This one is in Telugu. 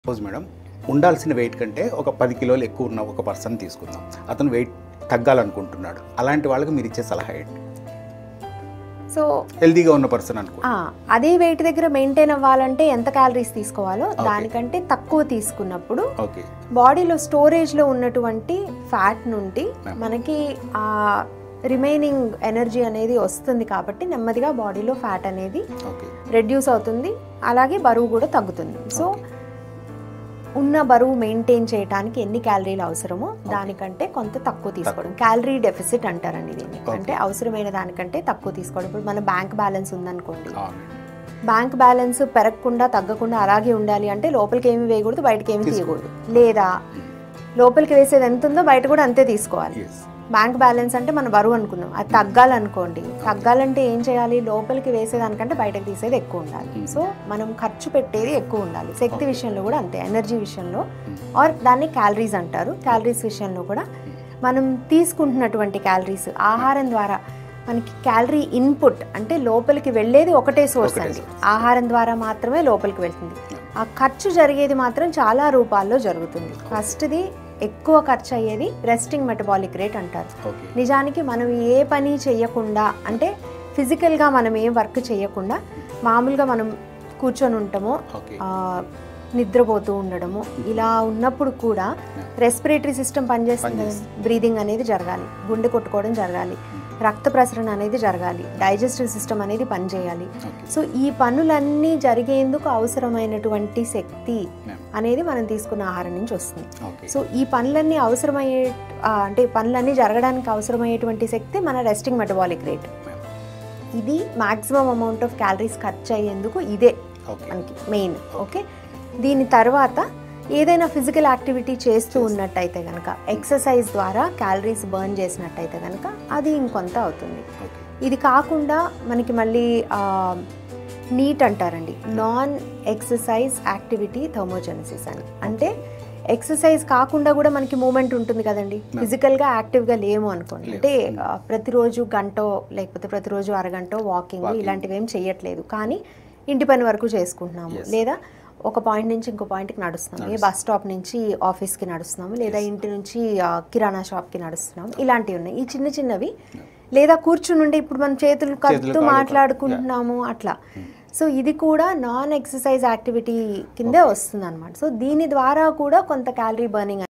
సపోజ్ మేడం ఉండాల్సిన వెయిట్ కంటే ఒక 10 కిలోలు ఎక్కువ ఉన్న ఒక పర్సన్ తీసుకుందాం. అతను వెయిట్ తగ్గాలనుకుంటున్నాడు. అలాంటి వాళ్ళకి మీరు ఇచ్చే సలహా ఏంటి? సో హెల్తీగా ఉన్న పర్సన్ అనుకో, అదే వెయిట్ దగ్గర మెయింటైన్ అవ్వాలంటే ఎంత క్యాలరీస్ తీసుకోవాలో దానికంటే తక్కువ తీసుకున్నప్పుడు ఓకే, బాడీలో స్టోరేజ్లో ఉన్నటువంటి ఫ్యాట్ నుండి మనకి ఆ రిమైనింగ్ ఎనర్జీ అనేది వస్తుంది కాబట్టి నెమ్మదిగా బాడీలో ఫ్యాట్ అనేది రెడ్యూస్ అవుతుంది, అలాగే బరువు కూడా తగ్గుతుంది. సో ఉన్న బరువు మెయింటైన్ చేయడానికి ఎన్ని క్యాలరీలు అవసరమో దానికంటే కొంత తక్కువ తీసుకోవడం, క్యాలరీ డెఫిసిట్ అంటారండి దీన్ని. అంటే అవసరమైన దానికంటే తక్కువ తీసుకోవడం. ఇప్పుడు మన బ్యాంక్ బ్యాలెన్స్ ఉందనుకోండి, బ్యాంక్ బ్యాలెన్స్ పెరగకుండా తగ్గకుండా అలాగే ఉండాలి అంటే లోపలికి ఏమి వేయకూడదు, బయటకి ఏమి తీయకూడదు. లేదా లోపలికి వేసేది ఎంత ఉందో బయట కూడా అంతే తీసుకోవాలి. బ్యాంక్ బ్యాలెన్స్ అంటే మన బరువు అనుకుందాం, అది తగ్గాలనుకోండి, తగ్గాలంటే ఏం చేయాలి, లోపలికి వేసేదానికంటే బయటకు తీసేది ఎక్కువ ఉండాలి. సో మనం ఖర్చు పెట్టేది ఎక్కువ ఉండాలి. శక్తి విషయంలో కూడా అంతే, ఎనర్జీ విషయంలో ఆర్ దాన్ని క్యాలరీస్ అంటారు. క్యాలరీస్ విషయంలో కూడా మనం తీసుకుంటున్నటువంటి క్యాలరీస్ ఆహారం ద్వారా మనకి క్యాలరీ ఇన్పుట్ అంటే లోపలికి వెళ్ళేది ఒకటే సోర్స్ అండి, ఆహారం ద్వారా మాత్రమే లోపలికి వెళ్తుంది. ఆ ఖర్చు జరిగేది మాత్రం చాలా రూపాల్లో జరుగుతుంది. ఫస్ట్ది ఎక్కువ ఖర్చు అయ్యేది రెస్టింగ్ మెటబాలిక్ రేట్ అంటారు. నిజానికి మనం ఏ పని చేయకుండా అంటే ఫిజికల్గా మనం ఏ వర్క్ చేయకుండా మామూలుగా మనం కూర్చొని ఉంటామో, నిద్రపోతూ ఉండడము, ఇలా ఉన్నప్పుడు కూడా రెస్పిరేటరీ సిస్టమ్ పనిచేస్తుంది. బ్రీదింగ్ అనేది జరగాలి, గుండె కొట్టుకోవడం జరగాలి, రక్త ప్రసరణ అనేది జరగాలి, డైజెస్టివ్ సిస్టమ్ అనేది పనిచేయాలి. సో ఈ పనులన్నీ జరిగేందుకు అవసరమైనటువంటి శక్తి అనేది మనం తీసుకున్న ఆహారం నుంచి వస్తుంది. సో ఈ పనులన్నీ అవసరమయ్యే అంటే పనులన్నీ జరగడానికి అవసరమయ్యేటువంటి శక్తి మన రెస్టింగ్ మెటబాలిక్ రేట్. ఇది మాక్సిమం అమౌంట్ ఆఫ్ క్యాలరీస్ ఖర్చు అయ్యేందుకు ఇదే మనకి మెయిన్. ఓకే, దీని తర్వాత ఏదైనా ఫిజికల్ యాక్టివిటీ చేస్తూ ఉన్నట్టయితే కనుక, ఎక్సర్సైజ్ ద్వారా క్యాలరీస్ బర్న్ చేసినట్టయితే కనుక అది ఇంకొంత అవుతుంది. ఇది కాకుండా మనకి మళ్ళీ నీట్ అంటారండి, నాన్ ఎక్సర్సైజ్ యాక్టివిటీ థర్మోజెనసిస్ అని. అంటే ఎక్సర్సైజ్ కాకుండా కూడా మనకి మూమెంట్ ఉంటుంది కదండి, ఫిజికల్గా యాక్టివ్గా లేము అనుకోండి, అంటే ప్రతిరోజు గంటో లేకపోతే ప్రతిరోజు అరగంటో వాకింగ్ ఇలాంటివి ఏం చేయట్లేదు, కానీ ఇంటి పని వరకు చేసుకుంటున్నాము, లేదా ఒక పాయింట్ నుంచి ఇంకో పాయింట్కి నడుస్తున్నాము, ఏ బస్ స్టాప్ నుంచి ఆఫీస్కి నడుస్తున్నాము, లేదా ఇంటి నుంచి కిరాణా షాప్కి నడుస్తున్నాము, ఇలాంటివి ఉన్నాయి. ఈ చిన్న చిన్నవి, లేదా కూర్చుని ఇప్పుడు మనం చేతులు కలుపుతూ మాట్లాడుకుంటున్నాము అట్లా. సో ఇది కూడా నాన్ ఎక్సర్సైజ్ యాక్టివిటీ కిందే వస్తుంది అనమాట. సో దీని ద్వారా కూడా కొంత క్యాలరీ బర్నింగ్